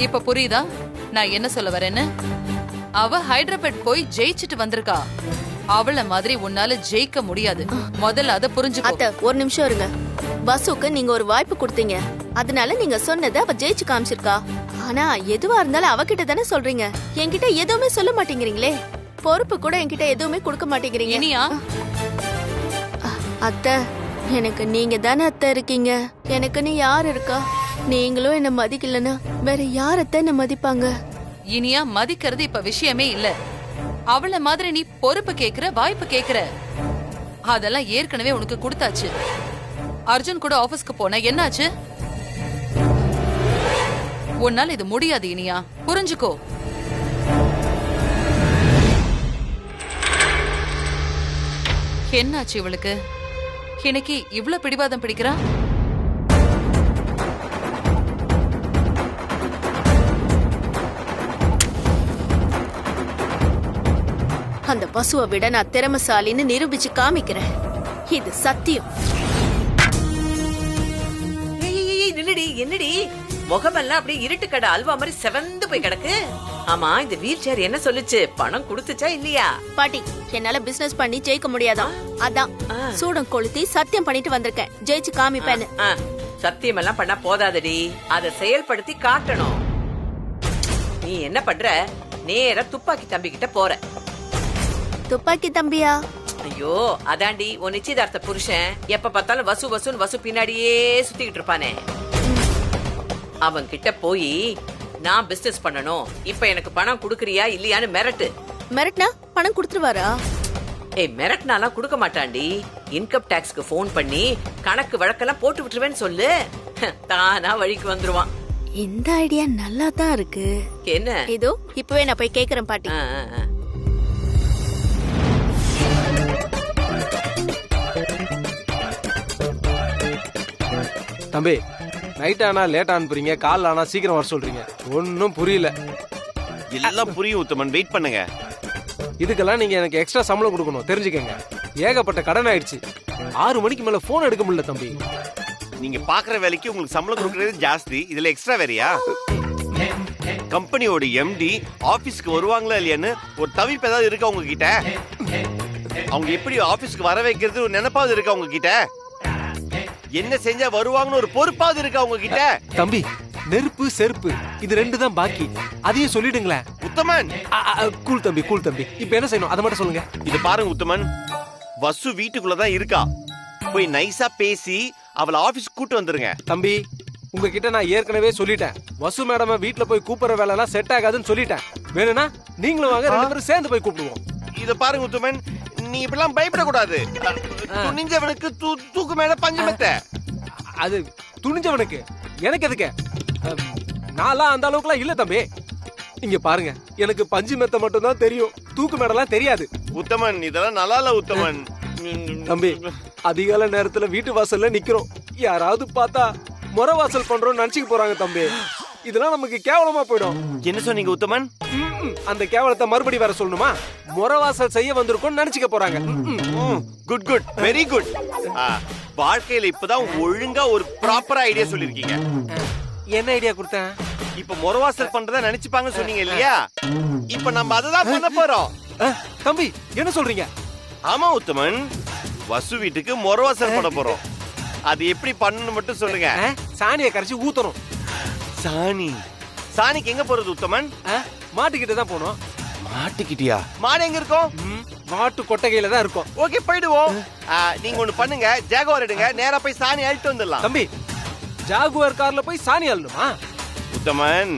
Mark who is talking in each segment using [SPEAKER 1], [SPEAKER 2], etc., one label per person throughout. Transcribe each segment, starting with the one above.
[SPEAKER 1] இப்ப புரியுதா நான் என்ன சொல்ல வரேன்னு? அவ ஹைதராபாத் போய் ஜெயிச்சிட்டு வந்திருக்கா. அவள மாதிரி உன்னால ஜெயிக்க முடியாது. முதல்ல அத புரிஞ்சுக்கோ.
[SPEAKER 2] அத்தை ஒரு நிமிஷம் இருங்க. வசுக்கு நீங்க ஒரு வாய்ப்பு கொடுத்தீங்க, அதனால நீங்க சொன்னதை அவ ஜெயிச்சு காமிச்சிருக்கா. ஆனா எதுவா இருந்தாலும் அவகிட்ட தானே சொல்றீங்க, என்கிட்ட எதுவுமே சொல்ல மாட்டேங்கிறீங்களே. பொறுப்பு கூட என்கிட்ட எதுவுமே கொடுக்க மாட்டேங்கிறீங்க.
[SPEAKER 1] இனியா
[SPEAKER 2] அத்தை, எனக்கு நீங்க தானே அத்தை இருக்கீங்க. எனக்குன்னு யார் இருக்கா? நீங்களும் என்ன மதிக்கலன்னா வேற யார் அத்தை என்ன மதிப்பாங்க?
[SPEAKER 1] இனியா மதிக்கிறது இப்ப விஷயமே இல்ல. அவள மாதிரி நீ பொறுப்பு கேக்குற, வாய்ப்பு கேக்குற, அதெல்லாம் ஏற்கனவே உனக்கு கொடுத்தாச்சு. அர்ஜுன் கூட ஆபீஸ்க்கு போன என்னாச்சு? உன்னால இது முடியாது இனியா, புரிஞ்சுக்கோ. என்னாச்சு இவளுக்கு? இன்னைக்கு இவ்ளோ பிடிவாதம் பிடிக்கிறா?
[SPEAKER 2] அந்த பசுவை விட நான் திறமசாலின்னு நிரூபிச்சு காமிக்கிறேன். இது சத்தியம்.
[SPEAKER 3] நில்லடி, என்னடி முகமெல்லாம் அப்படியே இருட்டு கடை அல்வா மாதிரி செவந்து போய் கிடக்கு. ஆமா, இந்த வீல் சேர் என்ன சொல்லுச்சு? பணம் கொடுத்துச்சா இல்லையா?
[SPEAKER 2] பாட்டி, என்னால பிசினஸ் பண்ணி ஜெயிக்க முடியாதான், அதான் சூடம் கொளுத்தி சத்தியம் பண்ணிட்டு வந்திருக்கேன், ஜெயிச்சு காமிப்பேன்னு.
[SPEAKER 3] சத்தியம் எல்லாம் பண்ணா போதாதடி, அதை செயல்படுத்தி காட்டணும். நீ என்ன பண்ற? நேரா துப்பாக்கி தம்பி கிட்ட போற.
[SPEAKER 2] துப்பாக்கி தம்பியா?
[SPEAKER 3] ஐயோ, அதாண்டி உன் நிச்சயதார்த்த புருஷன். எப்ப பார்த்தாலும் வசு வசுன்னு வசு பின்னாடியே சுத்திக்கிட்டு இருப்பானே. அவன் கிட்ட போய் நான் பிசினஸ் பண்ணணும், இப்ப எனக்கு பணம் குடுக்கறியா இல்லையான்னு மிரட்டு.
[SPEAKER 2] மிரட்னா பணம் கொடுத்துருவாரா?
[SPEAKER 3] மிரட்னாலாம் கொடுக்க மாட்டாண்டி. இன்கம் டாக்ஸ்க்கு போன் பண்ணி கணக்கு வழக்கெல்லாம் போட்டு விட்டுருவேன்னு சொல்லு, தானா வழிக்கு வந்துருவான்.
[SPEAKER 2] இந்த ஐடியா நல்லா தான் இருக்கு.
[SPEAKER 3] என்ன?
[SPEAKER 2] இதோ இப்பவே நான் போய் கேக்குறேன் பாட்டி.
[SPEAKER 4] தம்பி, நைட் ஆனா லேட் அனுப்புறீங்க, கால் ஆனா சீக்கிரம் வர சொல்றீங்க. ஒன்னும் புரியல.
[SPEAKER 5] எல்லாம் புரியும் உத்தமன், வெயிட் பண்ணுங்க.
[SPEAKER 4] இதுக்கெல்லாம் நீங்க எனக்கு எக்ஸ்ட்ரா சம்பளம் கொடுக்கணும், தெரிஞ்சுக்கங்க. ஏகப்பட்ட கடன் ஆயிடுச்சு. 6 மணிக்கு மேல போன் எடுக்க முடியல தம்பி.
[SPEAKER 5] நீங்க பாக்குற வேலைக்கு உங்களுக்கு சம்பளம் கொடுக்கறது ஜாஸ்தி, இதுல எக்ஸ்ட்ரா வேறையா? கம்பெனியோட எம்டி ஆபீஸ்க்கு வருவாங்களா இல்லையான்னு ஒரு தவிப்பு ஏதாவது இருக்கா உங்ககிட்ட? அவங்க எப்படி ஆபீஸ்க்கு வர வைக்கிறது ஒரு நினைப்பாவது இருக்கா உங்ககிட்ட? என்ன செஞ்சா வருவாங்கன்னு ஒரு பொறுப்பாவது இருக்கா உங்ககிட்ட?
[SPEAKER 4] தம்பி, நெருப்பு செருப்பு இது 2 தான் பாக்கி, அதையும் சொல்லிடுங்களேன்.
[SPEAKER 5] உத்தமன்,
[SPEAKER 4] கூல் தம்பி, கூல் தம்பி. இப்ப என்ன செய்யணும் அதை மட்டும் சொல்லுங்க.
[SPEAKER 5] இது பாருங்க உத்தமன், வசு வீட்டுக்குள்ளதான் இருக்கா. போய் நைஸா பேசி அவளை ஆபீஸ் கூட்டு வந்துருங்க.
[SPEAKER 4] தம்பி, உங்ககிட்ட நான் ஏற்கனவே சொல்லிட்டேன், வசு மேடம் வீட்டுல போய் கூப்பிடுற வேலை எல்லாம் செட் ஆகாதுன்னு சொல்லிட்டேன். வேணும்னா நீங்களும் வாங்க, 2 பேரும் சேர்ந்து போய் கூப்பிடுவோம்.
[SPEAKER 5] இத பாருங்க உத்தமன், நீ இப்பெல்லாம் பயப்படக்கூடாது. துணிஞ்சவனுக்கு தூக்கு மேல பஞ்சு மெத்த.
[SPEAKER 4] அது துணிஞ்சவனுக்கு, எனக்கு எதுக்கு? நான்லாம் அந்த அளவுக்குலாம் இல்ல தம்பி. இங்க பாருங்க, எனக்கு பஞ்சு மெத்த மட்டும் தான் தெரியும், தூக்கு மேடெல்லாம் தெரியாது.
[SPEAKER 5] உத்தமன், இதெல்லாம் நல்லா இல்ல உத்தமன்.
[SPEAKER 4] தம்பி, அதிகால நேரத்துல வீட்டு வாசல்ல நிக்கிறோம், யாராவது பார்த்தா முறை வாசல் பண்றோம் நினைச்சுக்க போறாங்க தம்பி. இதெல்லாம் நமக்கு கேவலமா போயிடும்.
[SPEAKER 5] என்ன சொன்னீங்க உத்தமன்?
[SPEAKER 4] அந்த கேவலத்தை மறுபடி வர சொல்லணுமா? முறை வாசல் செய்ய வந்திருக்கோம் நினைச்சுக்க போறாங்க.
[SPEAKER 5] Good good, very good. வாழ்க்கையில இப்பதான் ஒழுங்கா ஒரு ப்ராப்பரா ஐடியா சொல்லிருக்கீங்க.
[SPEAKER 4] என்ன ஐடியா கொடுத்தேன்?
[SPEAKER 5] இப்ப முறவாசல் பண்றதா நினைச்சுப்பாங்க சொன்னீங்க இல்லையா? இப்ப நம்ம அததான் பண்ண போறோம்.
[SPEAKER 4] தம்பி, என்ன சொல்றீங்க?
[SPEAKER 5] ஆமா உத்தமன், வசு வீட்டுக்கு முறவாசல் பண்ண போறோம். அது எப்படி பண்ணணும் மட்டும் சொல்லுங்க.
[SPEAKER 4] சாணியை கரைச்சி ஊத்தணும்.
[SPEAKER 5] சாணி? சாணிக்கு எங்க போறது உத்தமன்?
[SPEAKER 4] மாட்டுக்கிட்ட தான் போனோம்.
[SPEAKER 5] மாட்டுக்கிட்டியா? மாடு எங்க இருக்கும்?
[SPEAKER 4] மாட்டு கொட்டகையில தான் இருக்கும்.
[SPEAKER 5] ஓகே, போயிடுவோம். நீங்க ஒண்ணு பண்ணுங்க, ஜாகுவார் எடுங்க, நேரா போய் சாணி அழிட்டு வந்துடலாம்.
[SPEAKER 4] தம்பி, ஜாகுவார் கார்ல போய் சாணி அள்ளணுமா?
[SPEAKER 5] உத்தமன்,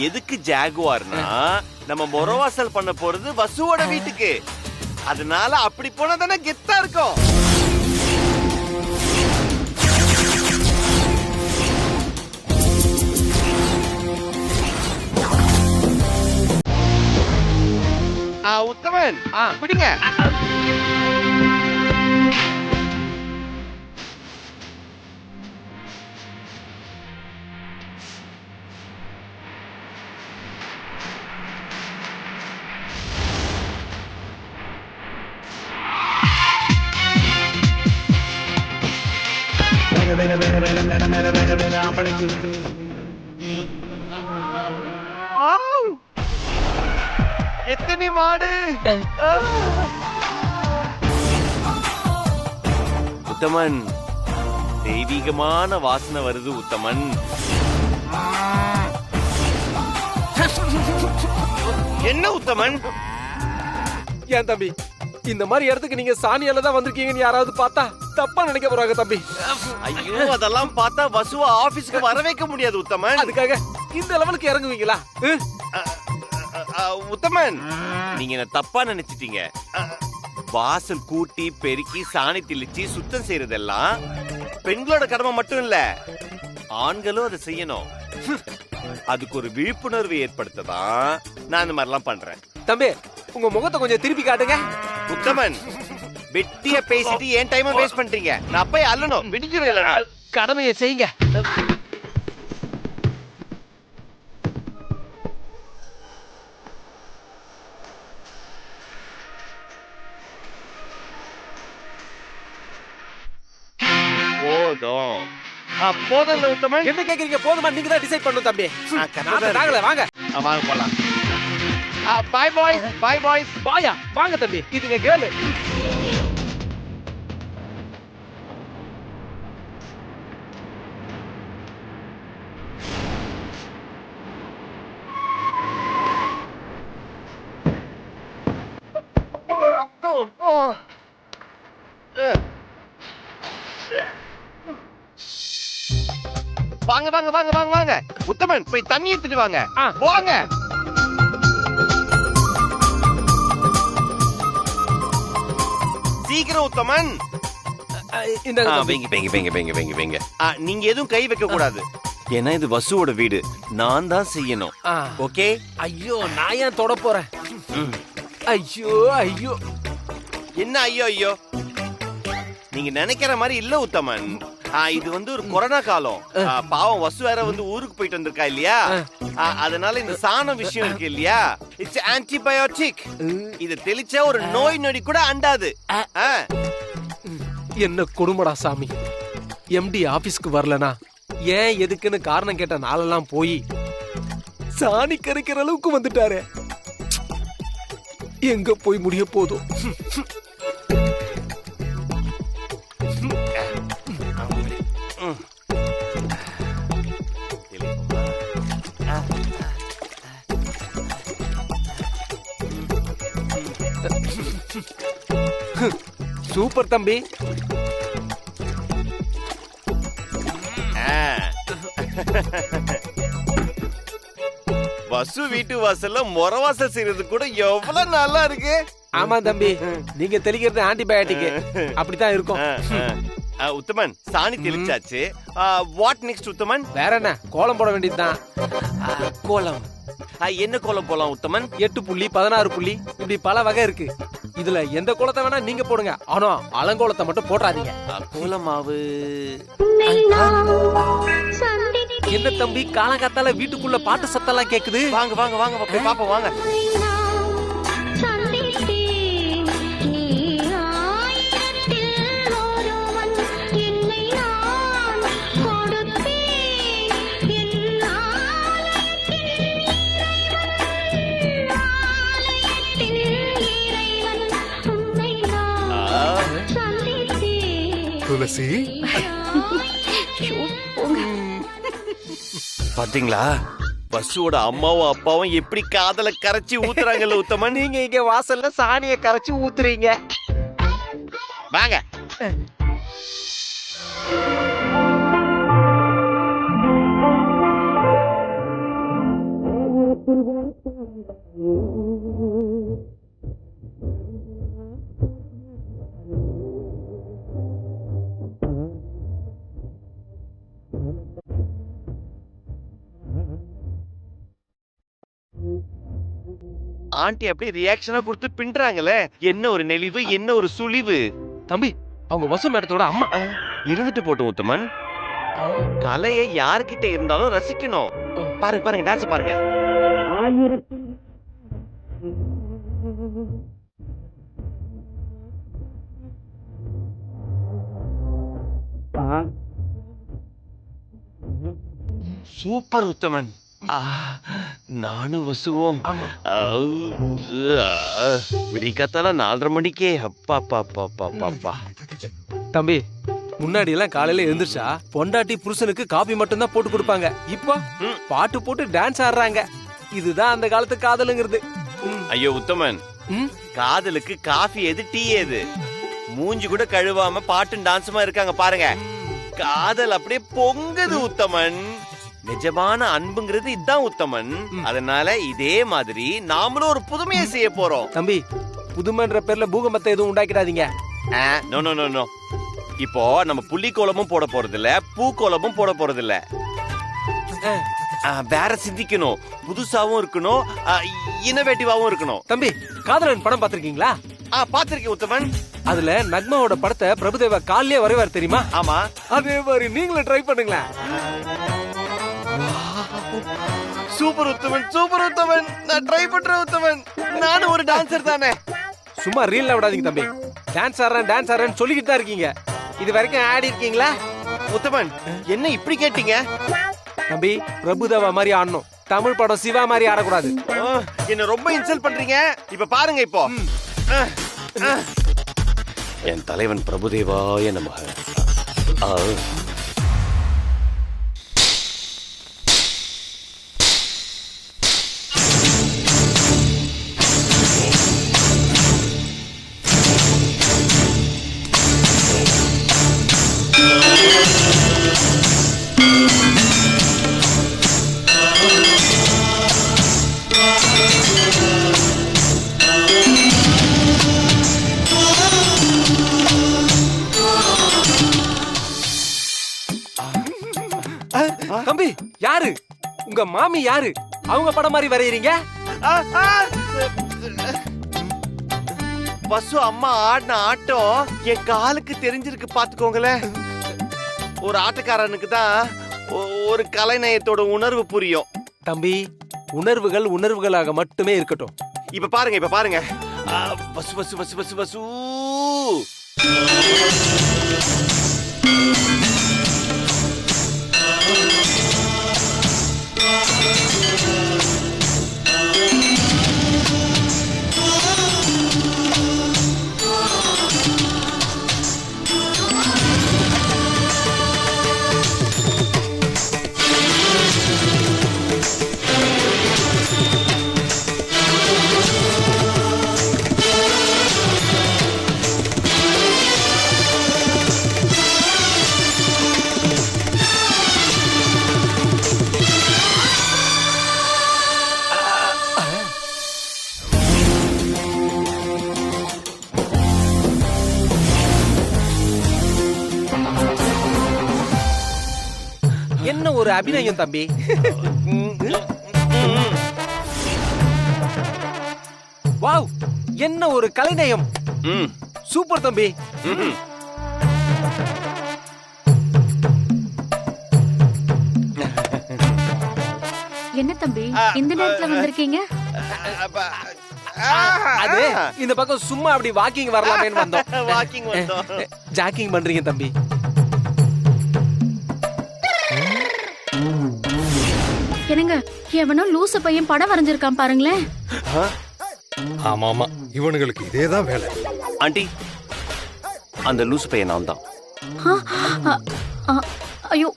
[SPEAKER 5] எதுக்கு ஜாகுவார்னா நம்ம முறவாசல் பண்ண போறது வசுவோட வீட்டுக்கு. அதனால அப்படி போனா தானே கெத்தா இருக்கும். உத்தமன், பிடிங்க. எத்தனை மாடு உத்தமன், தெய்வீகமான வாசனை வருது உத்தமன். என்ன உத்தமன்?
[SPEAKER 4] ஏன் தம்பி இந்த மாதிரி இடத்துக்கு நீங்க சாணியால தான் வந்திருக்கீங்கன்னு யாராவது பார்த்தா தப்பா நினைக்க போறாங்க தம்பி.
[SPEAKER 5] ஐயோ, அதெல்லாம் பார்த்தா வசுவா ஆபீஸ்க்கு வர வைக்க முடியாது உத்தமன்.
[SPEAKER 4] அதுக்காக இந்த லெவலுக்கு இறங்குவீங்களா?
[SPEAKER 5] உத்தமன், நீங்க என்ன தப்பா நினைச்சிட்டீங்க. வாசல் கூட்டி பெருக்கி சாணி தெளிச்சு சுத்தம் செய்யறதெல்லாம் பெண்களோட கடமை மட்டும் இல்ல, ஆண்களும் அதை செய்யணும். அதுக்கு ஒரு விழிப்புணர்வு ஏற்படுத்ததான் நான் இந்த மாதிரிலாம் பண்றேன்.
[SPEAKER 4] தம்பி உங்க முகத்தை கொஞ்சம் திருப்பி காட்டுங்க.
[SPEAKER 5] உத்தமன், வெட்டிய பேசிட்டு ஏன் டைம் வேஸ்ட் பண்றீங்க? நான் அப்பயே அல்லணும், வெடிக்கிறேன்.
[SPEAKER 4] கடமையை செய்யுங்க.
[SPEAKER 5] போதும் போதும் உத்தமன்.
[SPEAKER 4] என்ன கேக்குறீங்க? போதுமா? நீங்க தான் டிசைட் பண்ணணும் தம்பி. நாங்களே வாங்க
[SPEAKER 5] வாங்க போலாம். Boy boys, boy boys.
[SPEAKER 4] பாயா வாங்க தம்பி, இதுங்க கேளு.
[SPEAKER 5] வாங்க வாங்க வாங்க வாங்க வாங்க. உத்தமன் போய் தண்ணி எடுத்துட்டு வாங்க. வாங்க. சீக்கிரம் உத்தமன். நீங்க எதுவும் கை வைக்க கூடாது. ஏன்னா இது வசுவோட வீடு, நான் தான் செய்யணும். ஓகே?
[SPEAKER 4] ஐயோ, நான் ஏன் தொட போறேன்? ஐயோ ஐயோ.
[SPEAKER 5] என்ன ஐயோ ஐயோ? நீங்க நினைக்கிற மாதிரி இல்ல உத்தமன். இது வந்து ஒரு கொரோனா காலம். பாவம் வசு வேற வந்து ஊருக்கு போயிட்டு வந்திருக்கா இல்லையா, அதனால இந்த சாணம் விஷயம் இருக்கு இல்லையா, இட்ஸ் ஆன்டிபயோட்டிக். இத தெளிச்சா ஒரு நோய் நொடி கூட அண்டாது.
[SPEAKER 4] என்ன கொடுமடா சாமி. எம்டி ஆபீஸ்க்கு வரலனா ஏன் எதுக்குன்னு காரணம் கேட்ட நாளெல்லாம் போய் சாணி கரைக்கிற அளவுக்கு வந்துட்டாரு. எங்க போய் முடிய போதும். சூப்பர் தம்பி.
[SPEAKER 5] வசு வீட்டு வாசல்ல மொரவாசல் செய்யறது கூட எவ்வளவு நல்லா இருக்கு.
[SPEAKER 4] ஆமா தம்பி, நீங்க தெளிக்கிறது ஆன்டிபயோட்டிக், அப்படித்தான் இருக்கும்.
[SPEAKER 5] உத்தமன், சாணி தெளிச்சாச்சு. வாட் நெக்ஸ்ட் உத்தமன்?
[SPEAKER 4] வேற என்ன, கோலம் போட வேண்டியதுதான்.
[SPEAKER 5] கோலம்? என்ன கோலம் போலாம் உத்தமன்?
[SPEAKER 4] 8 புள்ளி 16 புள்ளி இப்படி பல வகை இருக்கு. இதுல எந்த கோலத்தை வேணா நீங்க போடுங்க, ஆனா அலங்கோலத்தை மட்டும் போடாதீங்க.
[SPEAKER 5] கோலமாவு
[SPEAKER 4] என்ன தம்பி, காலங்காத்தால வீட்டுக்குள்ள பாட்டு சத்தம்லாம் கேக்குது?
[SPEAKER 5] வாங்க வாங்க வாங்க போய் பாப்போம் வாங்க.
[SPEAKER 4] துளசி,
[SPEAKER 5] பாத்தீங்களா வசுவோட அம்மாவும் அப்பாவும் எப்படி காதல கரைச்சி ஊத்துறாங்கல்ல உத்தமன்.
[SPEAKER 4] நீங்க இங்க வாசல்ல சாணிய கரைச்சி ஊத்துறீங்க.
[SPEAKER 5] வாங்க. ஆண்டி அப்படியே ரியாக்ஷனா கொடுத்து பின்றாங்களே, என்ன ஒரு நெளிவு, என்ன ஒரு சுழிவு.
[SPEAKER 4] தம்பி, அவங்க வசு மேடத்தோட அம்மா.
[SPEAKER 5] இருந்துட்டு போட்டும் உத்தமன், கலையை யாருக்கிட்ட இருந்தாலும் ரசிக்கணும். பாருங்க பாருங்க, டான்ஸ் பாருங்க. சூப்பர் உத்தமன். நானும் வசுவோம் விடிக்காத்தால 4:30 மணிக்கே அப்பா அப்பா அப்பா அப்பா.
[SPEAKER 4] தம்பி, முன்னாடி எல்லாம் காலையில எழுந்திருச்சா பொண்டாட்டி புருஷனுக்கு காபி மட்டும் தான் போட்டு கொடுப்பாங்க. இப்போ பாட்டு போட்டு டான்ஸ் ஆடுறாங்க. இதுதான் அந்த காலத்து காதலுங்கிறது.
[SPEAKER 5] ஐயோ உத்தமன், காதலுக்கு காஃபி எது டீ எது? மூஞ்சி கூட கழுவாம பாட்டும் டான்ஸுமா இருக்காங்க பாருங்க. காதல் அப்படியே பொங்குது உத்தமன். நிஜமான அன்புங்கிறது இதுதான் உத்தமன். அதனால இதே மாதிரி நாமளும் ஒரு புதுமையை செய்ய போறோம்.
[SPEAKER 4] தம்பி, புதுமைன்ற பேர்ல பூகம்பத்தை எதுவும் உண்டாக்கிடாதீங்க.
[SPEAKER 5] No no no no. இப்போ நம்ம புள்ளிக்கோலமும் போட போறது இல்ல, பூக்கோலமும் போட போறது இல்ல. வேற சிந்திக்கணும், புதுசாவும் இருக்கணும், இன்னோவேட்டிவாவும் இருக்கணும்.
[SPEAKER 4] தம்பி, காதலன் படம் பாத்திருக்கீங்களா?
[SPEAKER 5] பாத்திருக்கேன் உத்தமன்.
[SPEAKER 4] அதுல நக்மாவோட படத்தை பிரபுதேவா காலையே வரைவார் தெரியுமா?
[SPEAKER 5] ஆமா,
[SPEAKER 4] அதே மாதிரி நீங்களும் ட்ரை பண்ணுங்களேன்.
[SPEAKER 5] சூப்பர் உத்தமன், சூப்பர் உத்தமன். நான் ட்ரை பண்றேன் உத்தமன். நானும் ஒரு டான்சர் தானே.
[SPEAKER 4] சும்மா ரீல்ல விடாதீங்க தம்பி. டான்ஸ் ஆடுறேன்னு சொல்லிக்கிட்டு தான் இருக்கீங்க. இது வரைக்கும் ஆடி இருக்கீங்களா?
[SPEAKER 5] உத்தமன், என்ன இப்படி கேட்டீங்க?
[SPEAKER 4] தம்பி, பிரபுதேவா மாதிரி ஆடணும். தமிழ் படம் சிவா மாதிரி ஆடக்கூடாது.
[SPEAKER 5] என்ன ரொம்ப இன்சல்ட் பண்றீங்க. இப்ப பாருங்க. இப்போ என் தலைவன் பிரபுதேவாய நமக.
[SPEAKER 4] தம்பி, யாரு உங்க மாமி? யாரு அவங்க படம் மாதிரி வரையறீங்க?
[SPEAKER 5] பசு அம்மா ஆடின ஆட்டம் என் காலுக்கு தெரிஞ்சிருக்கு பாத்துக்கோங்களேன். ஒரு ஆட்டக்காரனுக்கு தான் ஒரு கலைநயத்தோட உணர்வு புரியும்.
[SPEAKER 4] தம்பி, உணர்வுகள் உணர்வுகளாக மட்டுமே இருக்கட்டும்.
[SPEAKER 5] இப்ப பாருங்க, இப்ப பாருங்க. பசு பசு பசு பசு பசு.
[SPEAKER 4] என்ன ஒரு அபிநயம் தம்பி. வாவ், என்ன ஒரு கலைநயம். சூப்பர் தம்பி.
[SPEAKER 6] என்ன தம்பி இந்த நேரத்துல வந்திருக்கீங்க?
[SPEAKER 4] அது இந்த பக்கம் சும்மா அப்படி வாக்கிங் வரலாமேன்னு வந்தோம்.
[SPEAKER 5] வாக்கிங் வந்தோம்.
[SPEAKER 4] ஜாக்கிங் பண்றீங்க தம்பி.
[SPEAKER 6] என்னங்க, எவனோ லூசு பையன் படம் வரைஞ்சிருக்கான் பாருங்களேன்.
[SPEAKER 7] ஆமா ஆமா, இவனுங்களுக்கு இதேதான் வேலை.
[SPEAKER 5] ஆண்டி, அந்த லூசு பையன் நான் தான்.
[SPEAKER 6] ஐயோ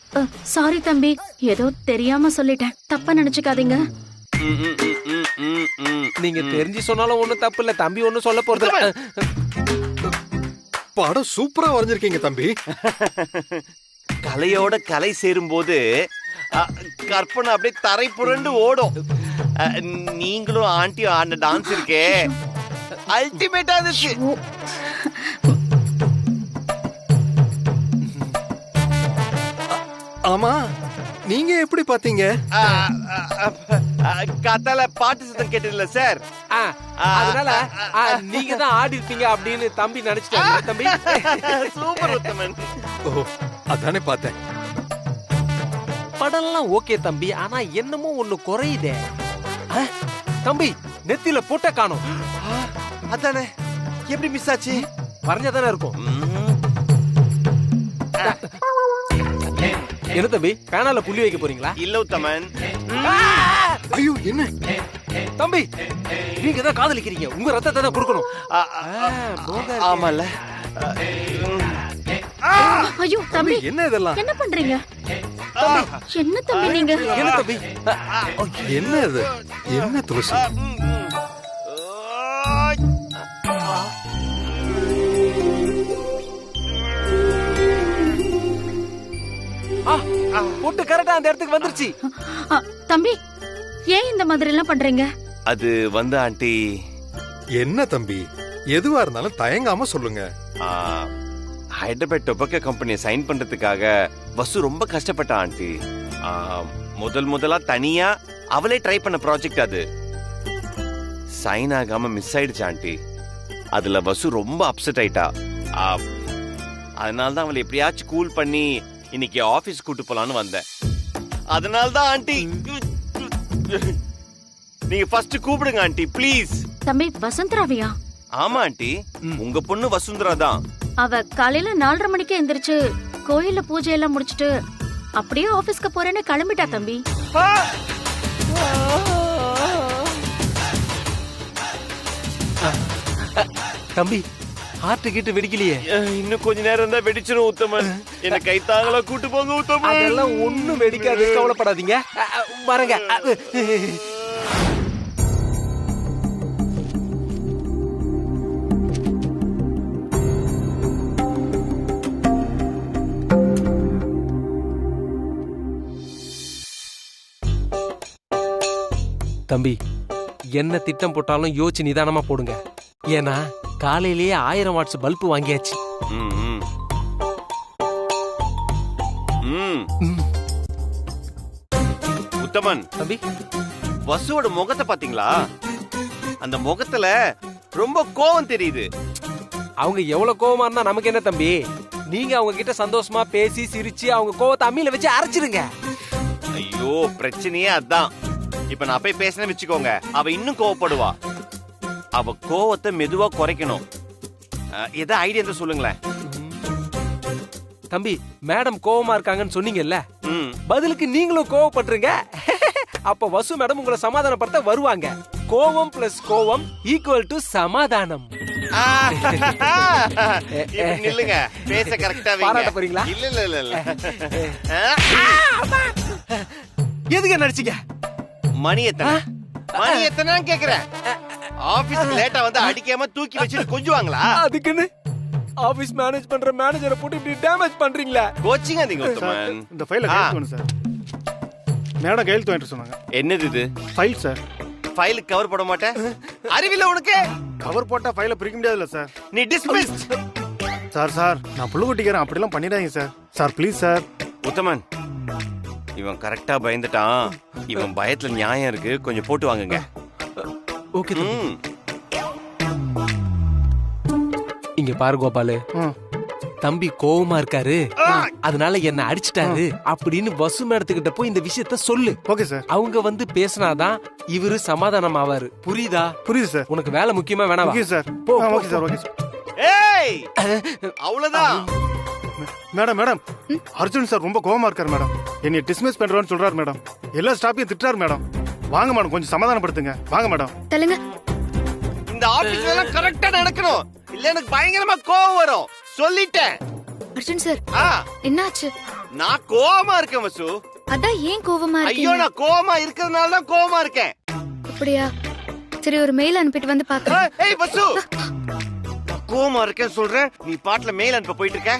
[SPEAKER 6] சாரி தம்பி, ஏதோ தெரியாம சொல்லிட்டேன், தப்பா நினைச்சுக்காதீங்க.
[SPEAKER 4] நீங்க தெரிஞ்சு சொன்னாலும் ஒண்ணும் தப்பு இல்ல தம்பி, ஒண்ணும் சொல்ல போறது இல்ல.
[SPEAKER 7] படம் சூப்பரா வரைஞ்சிருக்கீங்க தம்பி.
[SPEAKER 5] கலையோட கலை சேரும் போது கற்பனை அப்படியே தரை புரண்டு ஓடும். நீங்களும் ஆண்டியும் ஆடின டான்ஸ் இருக்கே, அல்டிமேட்டா இருந்துச்சு.
[SPEAKER 7] ஆமா, நீங்க எப்படி பாத்தீங்க?
[SPEAKER 5] கத்தால பாட்டு சத்தம் கேட்டதில்ல சார்.
[SPEAKER 4] அதனால நீங்க தான் ஆடி இருப்பீங்க அப்படின்னு தம்பி நினைச்சிட்டாங்க. தம்பி
[SPEAKER 5] சூப்பர் உத்தமன்.
[SPEAKER 7] ஓ, அதானே பார்த்தேன்.
[SPEAKER 4] படம்லாம் ஓகே தம்பி, ஆனா என்னமோ ஒண்ணு குறையுதே. தம்பி, நெத்தில போட்ட காணோம்.
[SPEAKER 5] அதானே, எப்படி மிஸ் ஆச்சு?
[SPEAKER 4] வரைஞ்சதானே இருக்கும். என்ன தம்பி, பேனால புள்ளி வைக்க போறீங்களா?
[SPEAKER 5] இல்ல உத்தமன்.
[SPEAKER 7] ஐயோ என்ன
[SPEAKER 4] தம்பி நீங்க தான் காதலிக்கிறீங்க, உங்க ரத்தத்தை தான் கொடுக்கணும்.
[SPEAKER 5] ஆமால.
[SPEAKER 6] ஐயோ தம்பி,
[SPEAKER 7] என்ன இதெல்லாம்?
[SPEAKER 6] என்ன பண்றீங்க? என்ன தம்பி நீங்க?
[SPEAKER 4] என்ன தம்பி?
[SPEAKER 7] என்ன இது? என்ன துளசி?
[SPEAKER 4] பொட்டு கரெக்டா அந்த இடத்துக்கு வந்துருச்சு.
[SPEAKER 6] தம்பி, ஏன் இந்த மாதிரி எல்லாம் பண்றீங்க?
[SPEAKER 5] அது வந்து ஆண்டி,
[SPEAKER 7] என்ன தம்பி, எதுவா இருந்தாலும் தயங்காம சொல்லுங்க.
[SPEAKER 5] ஹைதராபாத் டொபாக்கோ கம்பெனியை சைன் பண்றதுக்காக வசு ரொம்ப கஷ்டப்பட்டா ஆண்டி. முதலா தனியா அவளே ட்ரை பண்ண ப்ராஜெக்ட் அது. சைன் ஆகாம மிஸ் ஆயிடுச்சு ஆண்டி. அதுல வசு ரொம்ப அப்செட் ஆயிட்டா. அதனாலதான் அவளை எப்படியாச்சும் கூல் பண்ணி இன்னைக்கு ஆபீஸ் கூட்டு போலான்னு வந்தேன். அதனாலதான் ஆண்டி நீங்க ஃபர்ஸ்ட் கூப்பிடுங்க ஆண்டி ப்ளீஸ்.
[SPEAKER 6] தம்பி, வசந்தராவியா?
[SPEAKER 5] ஆமா ஆண்டி, உங்க பொண்ணு வசுந்தரா தான்.
[SPEAKER 6] அவ காலையில 4:30 மணிக்கு எந்திரிச்சு கோயில்ல பூஜை எல்லாம் முடிச்சிட்டு அப்படியே ஆபீஸ்க்கு போறேன்னு கிளம்பிட்டா தம்பி.
[SPEAKER 4] தம்பி ஹார்ட் கிட்ட வெடிக்கலையே?
[SPEAKER 5] இன்னும் கொஞ்ச நேரம் தான் வெடிச்சிரும் உத்தமன். என்ன கை தாங்களா கூட்டு போங்க உத்தமன்.
[SPEAKER 4] அதெல்லாம் ஒண்ணும் வெடிக்காது, கவலைப்படாதீங்க. வரங்க. தம்பி, என்ன திட்டம் போட்டாலும் யோசிச்சு நிதானமா போடுங்க. ஏன்னா காலையிலேயே 1000 வாட்ஸ் பல்பு வாங்கியாச்சு.
[SPEAKER 5] உத்தமன்
[SPEAKER 4] தம்பி,
[SPEAKER 5] வசுவோட முகத்தை பாத்தீங்களா? அந்த முகத்துல ரொம்ப கோவம் தெரியுது.
[SPEAKER 4] அவங்க எவ்வளவு கோவமா இருந்தா நமக்கு என்ன தம்பி? நீங்க அவங்க கிட்ட சந்தோஷமா பேசி சிரிச்சு அவங்க கோவத்தை அம்மியில வச்சு அரைச்சிருங்க.
[SPEAKER 5] ஐயோ, பிரச்சனையே அதான். இப்ப நான் போய் பேசினேன்னு வச்சுக்கோங்க, அவ இன்னும் கோவப்படுவா. அவ கோவத்தை மெதுவா குறைக்கணும். ஏதோ ஐடியா இருந்தா சொல்லுங்களேன்.
[SPEAKER 4] தம்பி, மேடம் கோவமா இருக்காங்கன்னு சொன்னீங்கல்ல, பதிலுக்கு நீங்களும் கோவப்பட்டுருங்க. அப்ப வசு மேடம் உங்களை சமாதானப்படுத்த வருவாங்க. கோவம் பிளஸ் கோவம் ஈக்குவல் டு சமாதானம்.
[SPEAKER 5] நில்லுங்க, பேச கரெக்டா
[SPEAKER 4] பாராட்ட போறீங்களா?
[SPEAKER 5] இல்ல.
[SPEAKER 4] எதுக்கு நடிச்சீங்க?
[SPEAKER 5] மணி எத்தனை கேக்குறேன். ஆபீஸ்க்கு லேட்டா வந்து அடிக்காம தூக்கி வச்சுட்டு கொஞ்சுவாங்களா?
[SPEAKER 4] அதுக்குன்னு ஆபீஸ் மேனேஜ் பண்ற மேனேஜரை போட்டு இப்படி டேமேஜ் பண்றீங்களா?
[SPEAKER 5] கோச்சிங் அதிங்க உத்தமன்.
[SPEAKER 8] இந்த ஃபைல கையெழுத்து வேணும் சார். மேடம் கையெழுத்து வாங்கிட்டு சொன்னாங்க.
[SPEAKER 5] என்னது இது?
[SPEAKER 8] File sir.
[SPEAKER 5] ஃபைலுக்கு கவர் போட மாட்டேன்? அறிவில்ல உனக்கு?
[SPEAKER 8] கவர் போட்டா ஃபைல பிரிக்க முடியாதுல்ல சார்.
[SPEAKER 5] நீ டிஸ்மிஸ்ட்.
[SPEAKER 8] சார் நான் புள்ளுக்குட்டிக்கிறேன், அப்படிலாம் பண்ணிடாதீங்க sir. Sir please sir.
[SPEAKER 5] Uthaman, இவன் கரெக்டா பயந்துட்டான். இவன் பயத்துல நியாயம் இருக்கு, கொஞ்சம் போட்டு வாங்குங்க.
[SPEAKER 4] ஓகே. இங்க பாரு கோபாலு, தம்பி கோவமா இருக்காரு, அதனால என்ன அடிச்சிட்டாரு அப்படின்னு வசு மேடத்துக்கிட்ட போய் இந்த விஷயத்த சொல்லு.
[SPEAKER 8] Okay sir.
[SPEAKER 4] அவங்க வந்து பேசினாதான் இவரு சமாதானம் ஆவாரு. புரியுதா?
[SPEAKER 8] புரியுது சார்.
[SPEAKER 4] உனக்கு வேலை முக்கியமா வேணாம்?
[SPEAKER 8] Okay sir. Okay sir. Okay sir.
[SPEAKER 5] ஏய், அவ்வளவுதான்.
[SPEAKER 8] மேடம் அர்ஜுன் சார் ரொம்ப கோவமா இருக்காரு மேடம். என்னை டிஸ்மிஸ் பண்றோன்னு சொல்றாரு மேடம். எல்லா ஸ்டாஃபையும் திட்டுறாரு மேடம். வாங்க மேடம், கொஞ்சம் சமாதானப்படுத்துங்க. வாங்க மேடம்.
[SPEAKER 6] தள்ளுங்க.
[SPEAKER 5] இந்த ஆபீஸ்ல எல்லாம் கரெக்ட்டா நடக்கணும், இல்ல எனக்கு பயங்கரமா கோவம் வரும். சொல்லிட்டேன்.
[SPEAKER 6] அர்ஜுன் சார், என்னாச்சு?
[SPEAKER 5] நான் கோவமா இருக்கேன் வசு.
[SPEAKER 6] அதான் ஏன் கோவமா இருக்கீங்க?
[SPEAKER 5] ஐயோ, நான் கோவமா இருக்கிறதுனால தான் கோவமா இருக்கேன்.
[SPEAKER 6] அப்படியா? சரி, ஒரு மெயில் அனுப்பிட்டு வந்து பாக்குறேன்.
[SPEAKER 5] ஏய் வசு, கோவமா இருக்கேன்னு சொல்றேன், நீ பாட்ல மெயில் அனுப்ப போயிட்டு இருக்க.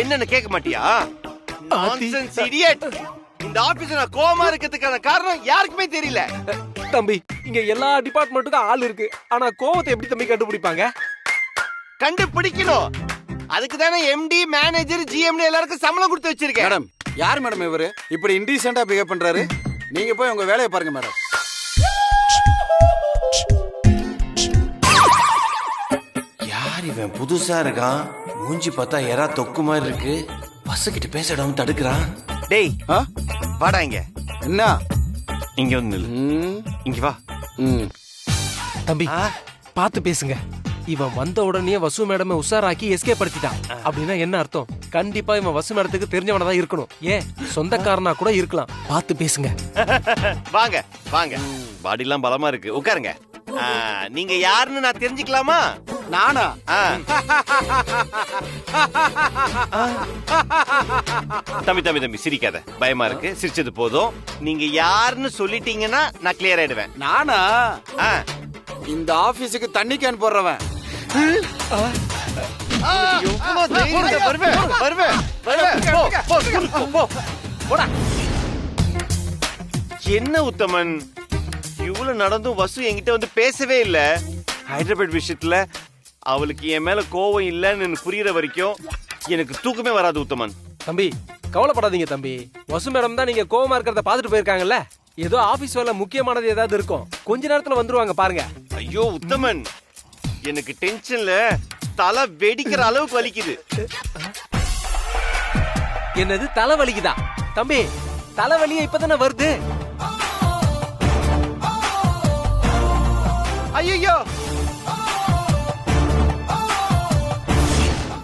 [SPEAKER 5] என்னன்னு கேட்க மாட்டியா? Nonsense idiot. இந்த ஆபீஸ்ல நான் கோவமா இருக்கிறதுக்கான காரணம் யாருக்குமே தெரியல.
[SPEAKER 4] தம்பி, இங்க எல்லா டிபார்ட்மெண்ட்டுக்கும் ஆள் இருக்கு, ஆனா கோவத்தை எப்படி தம்பி கண்டுபிடிப்பாங்க?
[SPEAKER 5] கண்டுபிடிக்கணும். அதுக்கு தானே எம்டி, மேனேஜர், ஜிஎம்டி எல்லாருக்கும் சம்பளம் கொடுத்து வச்சிருக்கேன்.
[SPEAKER 9] மேடம், யார் மேடம் இவரு இப்படி இன்டீசென்ட்டா பிஹேவ் பண்றாரு? நீங்க போய் உங்க வேலையை பாருங்க மேடம்.
[SPEAKER 5] யார் இவன்? புதுசா இருக்கான், மூஞ்சி பார்த்தா எறா தொக்கு மாதிரி இருக்கு. பஸ்ஸுக்கிட்ட பேசடாம தடுக்கிறான். டேய், வாடா இங்க.
[SPEAKER 9] என்ன?
[SPEAKER 5] இங்க வந்து நில்லு. இங்க வா.
[SPEAKER 4] தம்பி, பார்த்து பேசுங்க. இவன் வந்த உடனே வசு மேடம் உஷாராக்கி எஸ்கேப் படுத்திட்டான். அப்படின்னா என்ன அர்த்தம்? கண்டிப்பா இவன் வசு மேடத்துக்கு தெரிஞ்சவனா தான் இருக்கணும். ஏன் சொந்தக்காரனா கூட இருக்கலாம். பார்த்து பேசுங்க.
[SPEAKER 5] வாங்க வாங்க, பாடிலாம் பலமா இருக்கு, உட்காருங்க. நீங்க யாருன்னு நான் தெரிஞ்சுக்கலாமா?
[SPEAKER 9] நானா?
[SPEAKER 5] தம்பி சிரிக்காத, பயமா இருக்கு. சிரிச்சது போதும். நீங்க யாருன்னு சொல்லிட்டீங்கன்னா நான் கிளியர் ஆயிடுவேன்.
[SPEAKER 9] நானா? இந்த ஆபீஸுக்கு தண்ணி கேன் போடுறவன்.
[SPEAKER 5] என்ன உத்தமன், இவ்வளவு நடந்தும் வசு என்கிட்ட வந்து பேசவே இல்ல. ஹைதராபாத் விஷயத்துல அவளுக்கு என் மேல கோவம் இல்லன்னு புரியுற வரைக்கும் எனக்கு தூக்கமே வராது உத்தமன்.
[SPEAKER 4] தம்பி கவலைப்படாதீங்க தம்பி. வசு மேடம் தான் நீங்க கோவமா இருக்கிறத பாத்துட்டு போயிருக்காங்கல்ல. ஏதோ ஆபீஸ் வேலை முக்கியமானது ஏதாவது இருக்கும், கொஞ்ச நேரத்துல வந்துருவாங்க பாருங்க.
[SPEAKER 5] ஐயோ உத்தமன், எனக்கு டென்ஷன்ல தலை வெடிக்கிற அளவுக்கு வலிக்குது.
[SPEAKER 4] என்னது தலை வலிக்குதா? தம்பி தலைவலியே இப்பதானே வருது.
[SPEAKER 5] ஐயோ